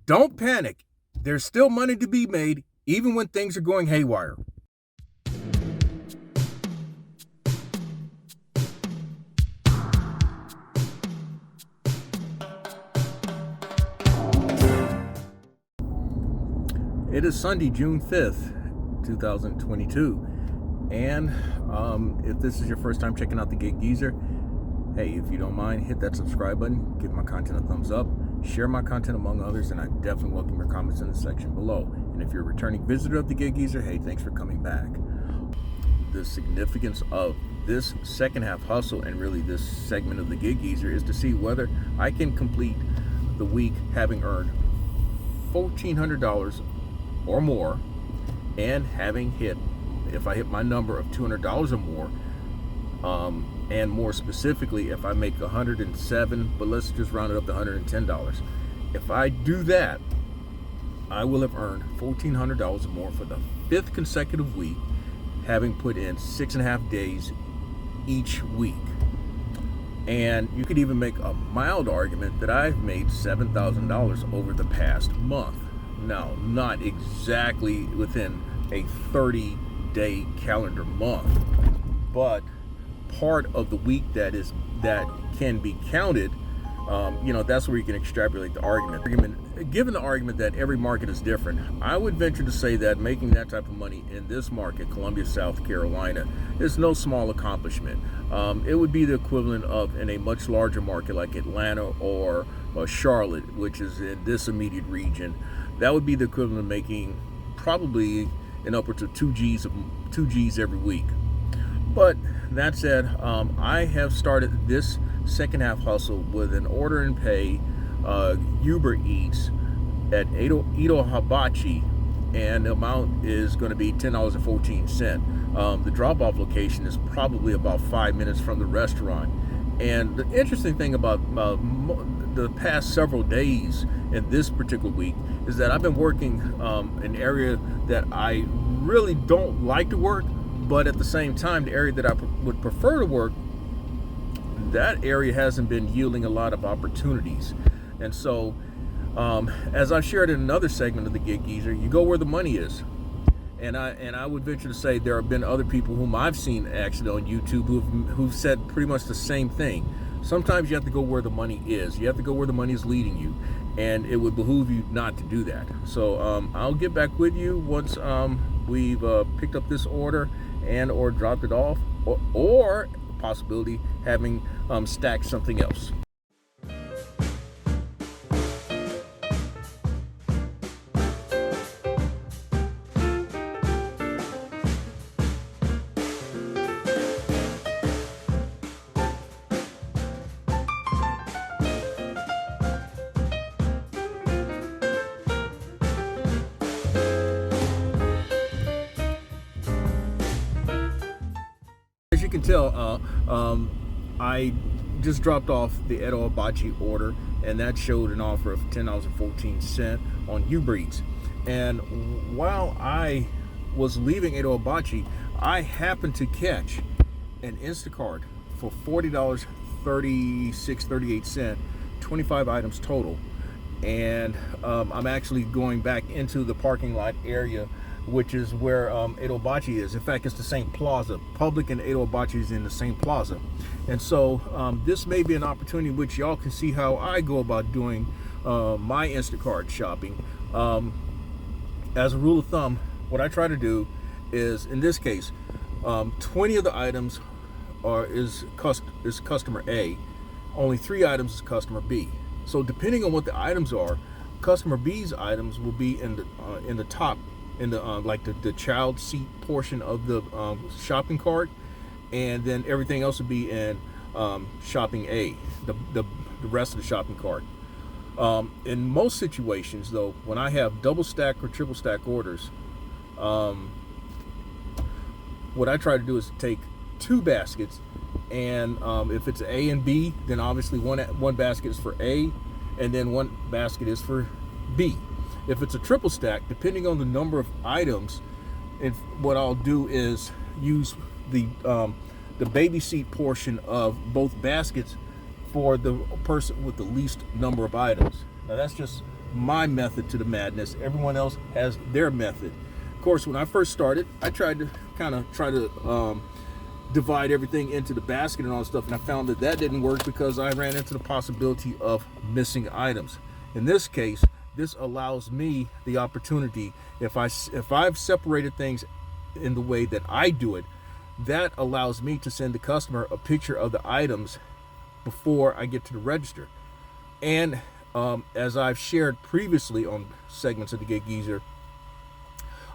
Don't panic. There's still money to be made, even when things are going haywire. It is Sunday, June 5th, 2022. And if this is your first time checking out the Gig Geezer, hey, if you don't mind, hit that subscribe button, give my content a thumbs up, share my content among others, and I definitely welcome your comments in the section below. And if you're a returning visitor of the Gig Geezer, hey, thanks for coming back. The significance of this second half hustle and really this segment of the Gig Geezer is to see whether I can complete the week having earned $1,400 or more, and having hit, if I hit my number of $200 or more, and more specifically, if I make $107, but let's just round it up to $110. If I do that, I will have earned $1,400 or more for the 5th consecutive week, having put in 6.5 days each week. And you could even make a mild argument that I've made $7,000 over the past month. Now, not exactly within a 30-day calendar month, but part of the week that can be counted. That's where you can extrapolate the argument. Given the argument that every market is different, I would venture to say that making that type of money in this market, Columbia, South Carolina, is no small accomplishment. It would be the equivalent of in a much larger market like Atlanta or Charlotte, which is in this immediate region. That would be the equivalent of making probably an upwards of 2 G's every week. But that said, I have started this second half hustle with an order and pay Uber Eats at Edo Hibachi, and the amount is going to be $10.14. The drop-off location is probably about 5 minutes from the restaurant. And the interesting thing about the past several days in this particular week is that I've been working an area that I really don't like to work, but at the same time, the area that I would prefer to work, that area hasn't been yielding a lot of opportunities. And so, as I've shared in another segment of the Gig Geezer, you go where the money is. And I would venture to say there have been other people whom I've seen actually on YouTube who've said pretty much the same thing. Sometimes you have to go where the money is. You have to go where the money is leading you, and it would behoove you not to do that. So I'll get back with you once we've picked up this order and or dropped it off, or possibility having stacked something else. As you can tell, I just dropped off the Edo Hibachi order, and that showed an offer of $10.14 on Uber Eats. And while I was leaving Edo Hibachi, I happened to catch an Instacart for $40.38, 25 items total. And I'm actually going back into the parking lot area, which is where Edo Hibachi is. In fact, it's the same plaza. Public and Edo Hibachi is in the same plaza. And so this may be an opportunity which y'all can see how I go about doing my Instacart shopping. As a rule of thumb, what I try to do is, in this case, 20 of the items is customer A, only 3 items is customer B. So depending on what the items are, customer B's items will be in the top, in the like the child seat portion of the shopping cart, and then everything else will be in shopping A, the rest of the shopping cart. In most situations, though, when I have double stack or triple stack orders, what I try to do is take 2 baskets, and if it's A and B, then obviously one basket is for A, and then one basket is for B. If it's a triple stack, depending on the number of items, what I'll do is use the baby seat portion of both baskets for the person with the least number of items. Now that's just my method to the madness. Everyone else has their method. Of course, when I first started, I tried to divide everything into the basket and all that stuff, and I found that didn't work because I ran into the possibility of missing items. In this case, this allows me the opportunity, if I've separated things in the way that I do it, that allows me to send the customer a picture of the items before I get to the register. And as I've shared previously on segments of the Gig Geezer,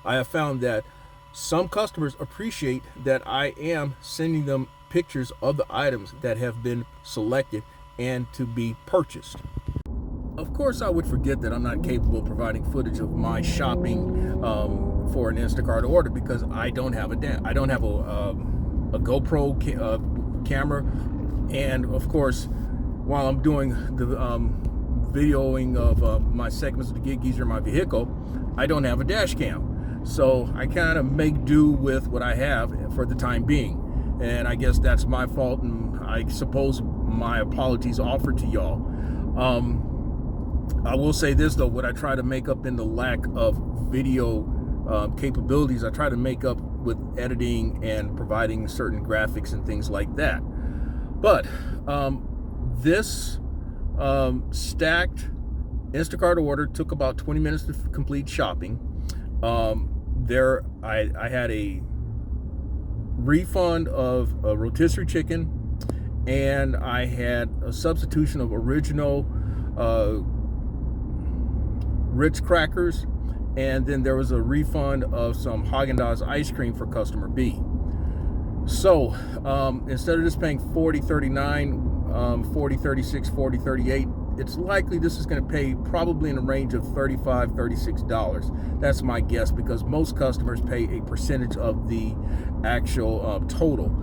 I have found that some customers appreciate that I am sending them pictures of the items that have been selected and to be purchased. Of course, I would forget that I'm not capable of providing footage of my shopping for an Instacart order because I don't have a GoPro camera, and of course, while I'm doing the videoing of my segments of the Gig Geezer in my vehicle, I don't have a dash cam. So I kind of make do with what I have for the time being. And I guess that's my fault, and I suppose my apologies offered to y'all. I will say this though, what I try to make up in the lack of video capabilities, I try to make up with editing and providing certain graphics and things like that. But this stacked Instacart order took about 20 minutes to complete shopping. I had a refund of a rotisserie chicken, and I had a substitution of original Ritz crackers, and then there was a refund of some Haagen-Dazs ice cream for customer B. So instead of just paying $40.39, $40.36, $40.38, it's likely this is going to pay probably in the range of $35, $36. That's my guess, because most customers pay a percentage of the actual total.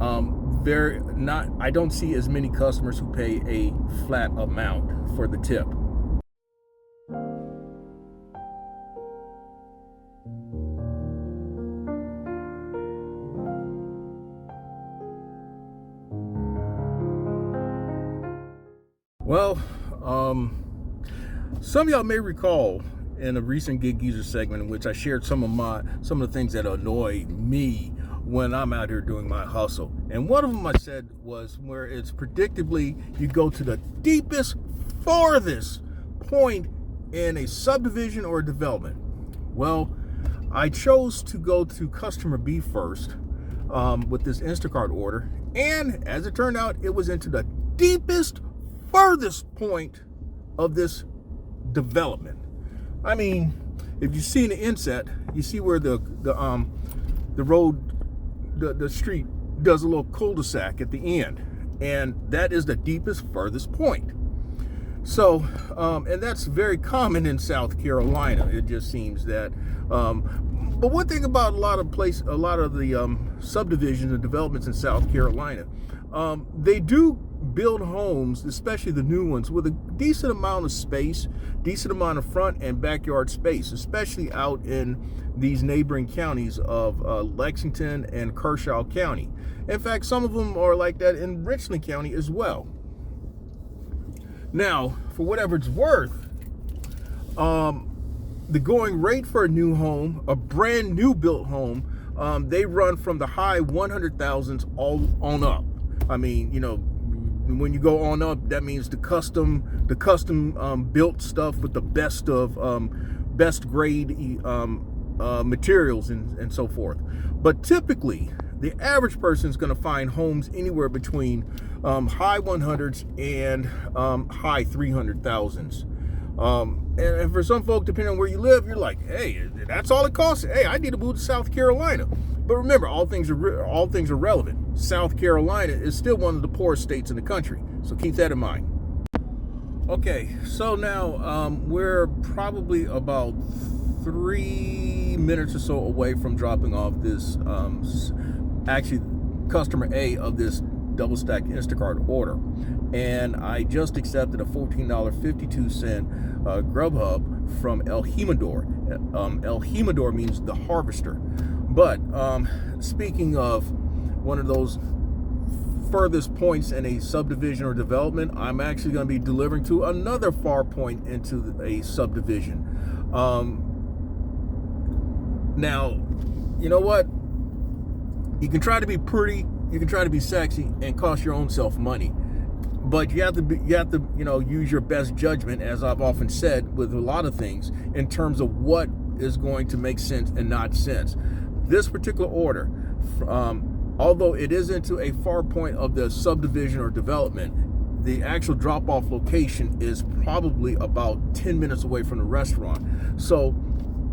I don't see as many customers who pay a flat amount for the tip. Well, some of y'all may recall in a recent Gig Geezer segment in which I shared some of the things that annoy me when I'm out here doing my hustle. And one of them I said was where it's predictably you go to the deepest, farthest point in a subdivision or a development. Well, I chose to go to customer B first with this Instacart order, and as it turned out, it was into the deepest, furthest point of this development. I mean, if you see in the inset, you see where the road, the street does a little cul-de-sac at the end, and that is the deepest, furthest point. So, and that's very common in South Carolina. It just seems that. But one thing about a lot of the subdivisions and developments in South Carolina, they do build homes, especially the new ones, with a decent amount of space, decent amount of front and backyard space, especially out in these neighboring counties of Lexington and Kershaw County. In fact, some of them are like that in Richland County as well. Now, for whatever it's worth, the going rate for a new home, a brand new built home, they run from the high 100,000s all on up. I mean, you know, when you go on up, that means the custom built stuff with the best grade materials and so forth. But typically, the average person is going to find homes anywhere between high 100s and high 300,000s. And for some folk, depending on where you live, you're like, hey, that's all it costs. Hey, I need to move to South Carolina. But remember, all things are relevant. South Carolina is still one of the poorest states in the country, so keep that in mind. Okay, so now we're probably about 3 minutes or so away from dropping off this, actually, customer A of this double stack Instacart order, and I just accepted a $14.52 Grubhub from El Jimador. El Jimador means the harvester. But speaking of one of those furthest points in a subdivision or development, I'm actually going to be delivering to another far point into a subdivision. Now, you know what? You can try to be pretty, you can try to be sexy and cost your own self money. But you have to use your best judgment, as I've often said with a lot of things, in terms of what is going to make sense and not sense. This particular order, although it is into a far point of the subdivision or development, the actual drop-off location is probably about 10 minutes away from the restaurant. So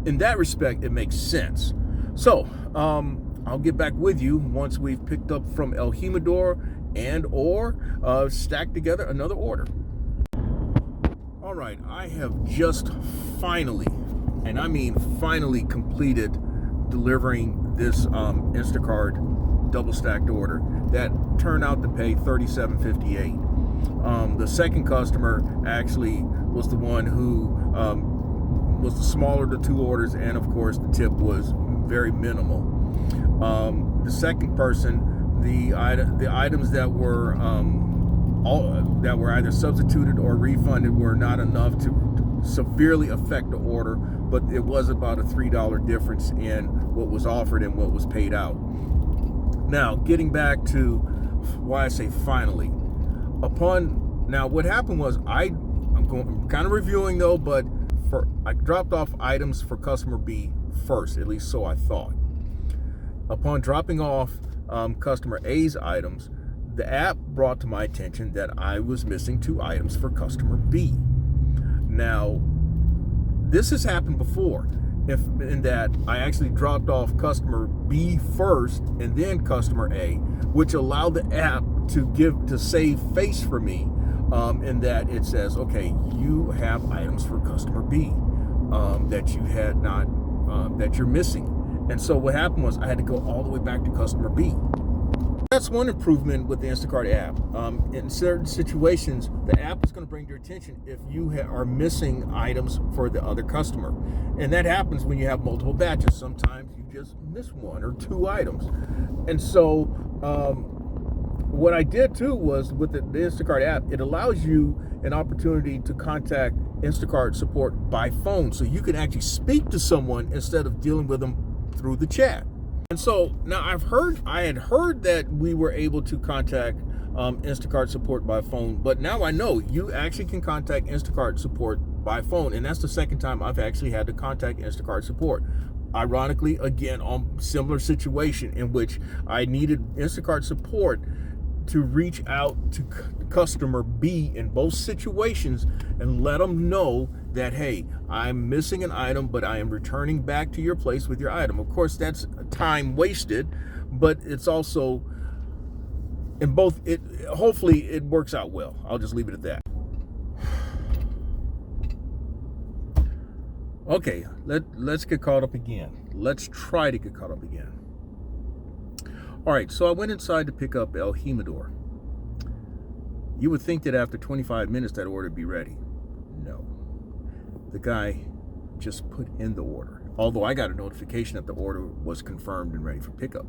in that respect, it makes sense. So I'll get back with you once we've picked up from El Jimador and or stacked together another order. All right, I have just finally, and I mean finally, completed delivering this Instacart double stacked order that turned out to pay $37.58. The second customer actually was the one who was the smaller of the two orders, and of course the tip was very minimal. The second person, the items that were either substituted or refunded were not enough to severely affect the order, but it was about a $3 difference in what was offered and what was paid out. Now, getting back to why I say finally, now what happened was I'm kind of reviewing though, but I dropped off items for customer B first, at least so I thought. Upon dropping off customer A's items, the app brought to my attention that I was missing 2 items for customer B. Now, this has happened before, in that I actually dropped off customer B first and then customer A, which allowed the app to save face for me, in that it says, okay, you have items for customer B that you had not, that you're missing. And so what happened was I had to go all the way back to customer B. That's one improvement with the Instacart app. In certain situations, the app is going to bring to your attention if you are missing items for the other customer. And that happens when you have multiple batches. Sometimes you just miss 1 or 2 items. And so what I did too was with the Instacart app, it allows you an opportunity to contact Instacart support by phone. So you can actually speak to someone instead of dealing with them through the chat. And so now I had heard that we were able to contact Instacart support by phone, but now I know you actually can contact Instacart support by phone, and that's the second time I've actually had to contact Instacart support. Ironically, again, on similar situation in which I needed Instacart support to reach out to customer B in both situations and let them know that, hey, I'm missing an item, but I am returning back to your place with your item. Of course, that's time wasted, but it's also in both. Hopefully it works out well. I'll just leave it at that. Okay, let's get caught up again. Let's try to get caught up again. All right, so I went inside to pick up El Jimador. You would think that after 25 minutes that order would be ready. No. The guy just put in the order, although I got a notification that the order was confirmed and ready for pickup.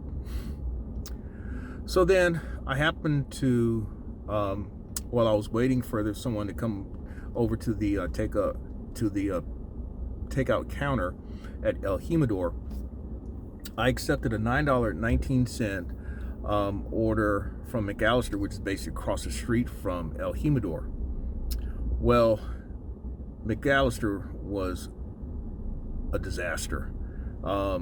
So then I happened to, while I was waiting for someone to come over to the takeout counter at El Jimador, I accepted a $9.19 order from McAllister, which is basically across the street from El Jimador. Well, McAllister was a disaster. A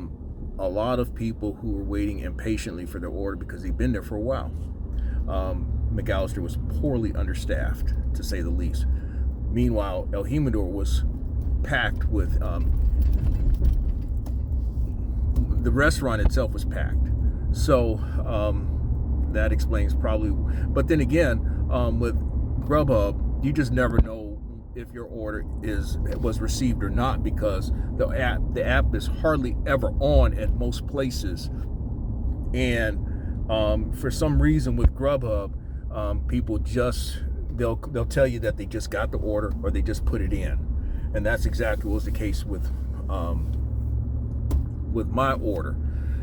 lot of people who were waiting impatiently for their order because they'd been there for a while. McAllister was poorly understaffed, to say the least. Meanwhile, El Jimador was packed with, the restaurant itself was packed. So that explains probably, but then again, with Grubhub, you just never know if your order was received or not, because the app is hardly ever on at most places. And for some reason with Grubhub, people just they'll tell you that they just got the order or they just put it in, and that's exactly what was the case with my order.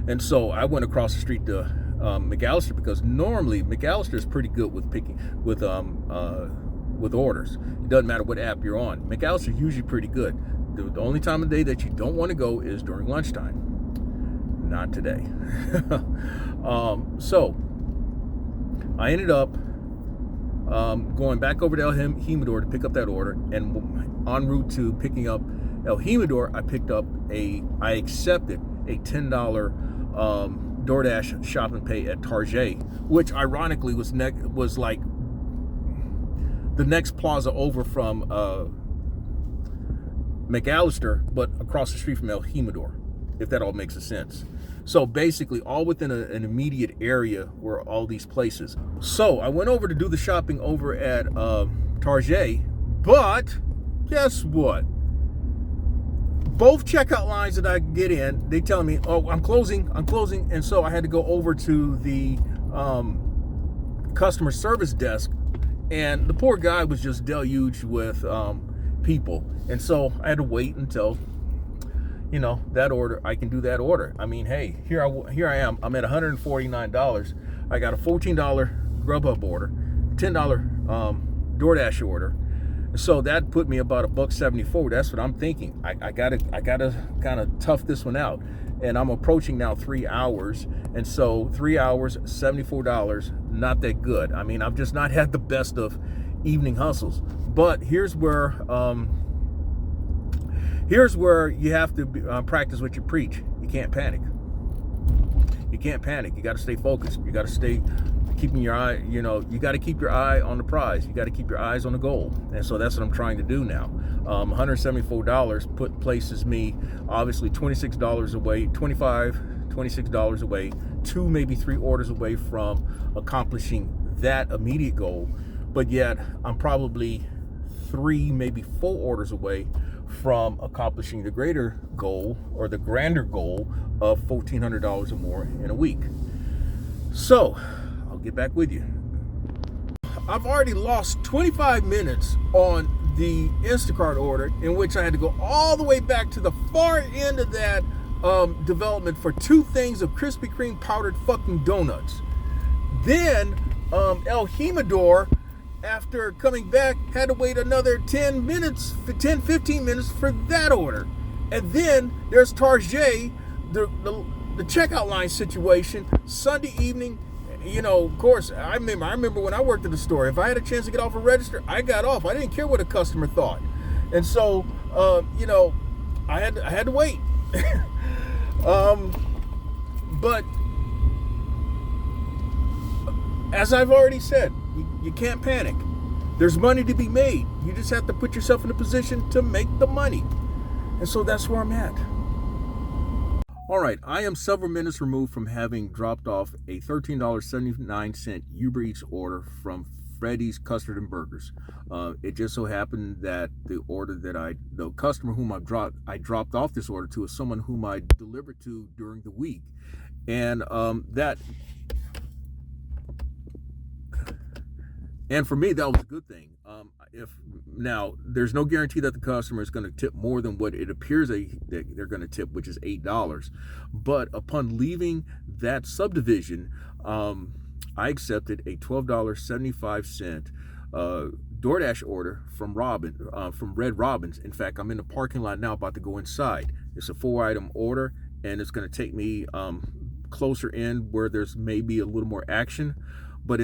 And so I went across the street to McAllister, because normally McAllister is pretty good with picking with orders. It doesn't matter what app you're on. McAllister is usually pretty good. The only time of day that you don't want to go is during lunchtime. Not today. So I ended up going back over to El Jimador to pick up that order, and en route to picking up El Jimador, I accepted a $10 DoorDash shop and pay at Target, which ironically was like the next plaza over from McAllister, but across the street from El Jimador, if that all makes a sense. So basically, all within an immediate area were all these places. So I went over to do the shopping over at Target, but guess what? Both checkout lines that I get in, they tell me, oh, I'm closing. And so I had to go over to the customer service desk, and the poor guy was just deluged with people. And so I had to wait until, that order, I can do that order. I mean, hey, here I am. I'm at $149. I got a $14 Grubhub order, $10 DoorDash order. So that put me about $1.74. That's what I'm thinking. I gotta kind of tough this one out. And I'm approaching now 3 hours. And so 3 hours, $74, not that good. I mean, I've just not had the best of evening hustles. But here's where you have to practice what you preach. You can't panic. You got to stay focused. You got to stay keeping your eye, you got to keep your eye on the prize. You got to keep your eyes on the goal. And so that's what I'm trying to do now. $174 places me obviously $26 away, $26 away, 2, maybe 3 orders away from accomplishing that immediate goal. But yet I'm probably 3, maybe 4 orders away from accomplishing the greater goal, or the grander goal, of $1,400 or more in a week. So I'll get back with you. I've already lost 25 minutes on the Instacart order, in which I had to go all the way back to the far end of that development for 2 things of Krispy Kreme powdered fucking donuts. Then El Jimador, after coming back, had to wait another 15 minutes for that order. And then there's Target, the checkout line situation, Sunday evening. Of course, I remember when I worked at the store, if I had a chance to get off a register, I got off. I didn't care what a customer thought. And so, I had to wait. But as I've already said, you can't panic. There's money to be made. You just have to put yourself in a position to make the money. And so that's where I'm at. All right, I am several minutes removed from having dropped off a $13.79 Uber Eats order from Freddy's Custard and Burgers. It just so happened that the customer whom I dropped off this order to is someone whom I delivered to during the week. And And for me, that was a good thing. Now, there's no guarantee that the customer is going to tip more than what it appears they're going to tip, which is $8. But upon leaving that subdivision, I accepted a $12.75 DoorDash order from Red Robin's. In fact, I'm in the parking lot now, about to go inside. It's a 4-item order, and it's going to take me closer in where there's maybe a little more action. But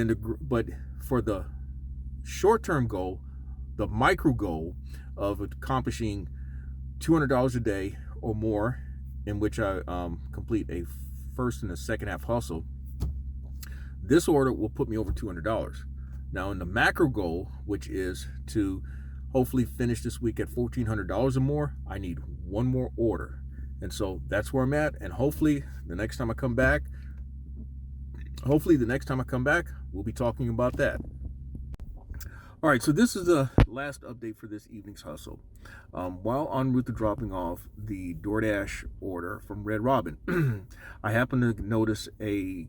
for the short-term goal, the micro goal of accomplishing $200 a day or more, in which I complete a first and a second half hustle, this order will put me over $200. Now, in the macro goal, which is to hopefully finish this week at $1,400 or more, I need one more order. And so that's where I'm at. And hopefully the next time I come back, we'll be talking about that. All right, so this is the last update for this evening's hustle. While en route to dropping off the DoorDash order from Red Robin, I happened to notice an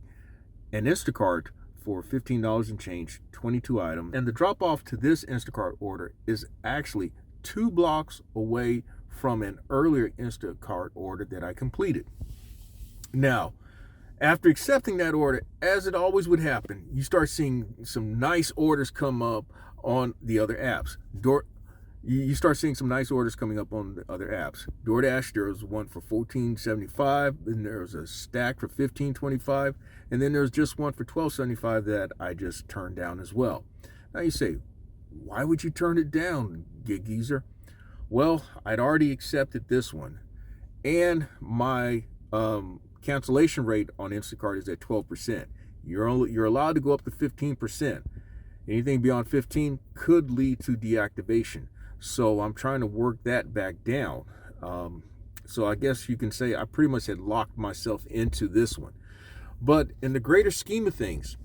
Instacart for $15 and change, 22 items. And the drop off to this Instacart order is actually 2 blocks away from an earlier Instacart order that I completed. Now, After accepting that order, as it always would happen, you start seeing some nice orders come up on the other apps. You start seeing some nice orders coming up on the other apps. DoorDash, there was one for $14.75, then there was a stack for $15.25, and then there's just one for $12.75 that I just turned down as well. Now you say, why would you turn it down, Gig Geezer? Well, I'd already accepted this one, and my cancellation rate on Instacart is at 12%. You're allowed to go up to 15%. Anything beyond 15 could lead to deactivation. So I'm trying to work that back down. So I guess you can say I pretty much had locked myself into this one. But in the greater scheme of things,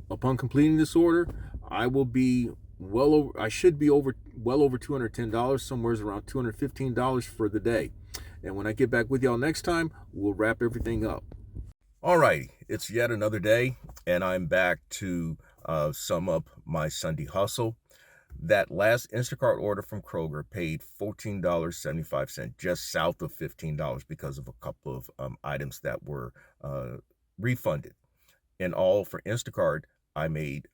upon completing this order, I will be I should be well over $210, somewhere around $215 for the day. And when I get back with y'all next time, we'll wrap everything up. All right, it's yet another day, and I'm back to sum up my Sunday hustle. That last Instacart order from Kroger paid $14.75, just south of $15 because of a couple of items that were refunded. In all, for Instacart, I made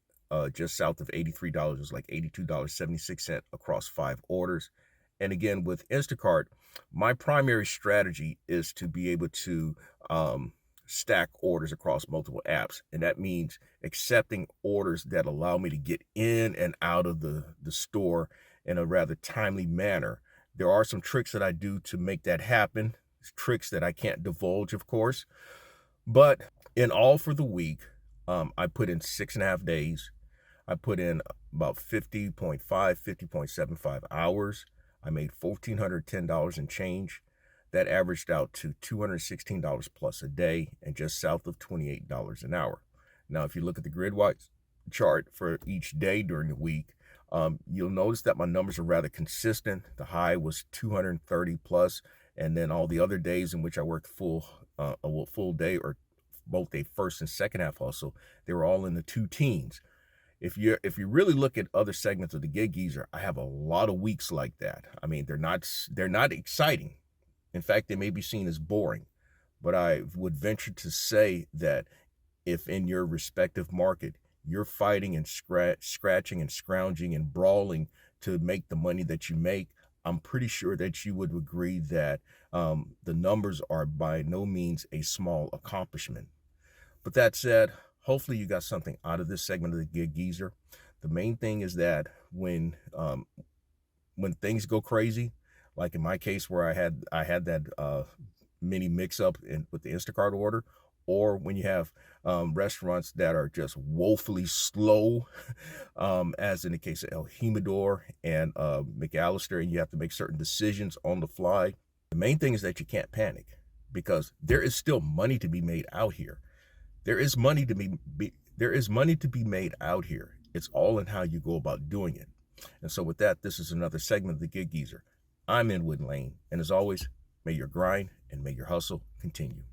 just south of $83. It was like $82.76 across 5 orders. And again, with Instacart, my primary strategy is to be able to stack orders across multiple apps. And that means accepting orders that allow me to get in and out of the store in a rather timely manner. There are some tricks that I do to make that happen, tricks that I can't divulge, of course. But in all, for the week, I put in 6.5 days. I put in about 50.75 hours. I made $1,410 and change. That averaged out to $216 plus a day and just south of $28 an hour. Now, if you look at the grid-wise chart for each day during the week, you'll notice that my numbers are rather consistent. The high was 230 plus, and then all the other days in which I worked a full day or both a first and second half hustle, they were all in the 2 teens. If you really look at other segments of the Gig Geezer, I have a lot of weeks like that. I mean, they're not exciting. In fact, they may be seen as boring. But I would venture to say that if in your respective market you're fighting and scratching and scrounging and brawling to make the money that you make, I'm pretty sure that you would agree that the numbers are by no means a small accomplishment. But that said, hopefully you got something out of this segment of the Gig Geezer. The main thing is that when things go crazy, like in my case where I had that mini mix-up with the Instacart order, or when you have restaurants that are just woefully slow, as in the case of El Jimador and McAllister, and you have to make certain decisions on the fly. The main thing is that you can't panic, because there is still money to be made out here. There is money to be made out here. It's all in how you go about doing it. And so with that, this is another segment of the Gig Geezer. I'm Inwood Lane, and as always, may your grind and may your hustle continue.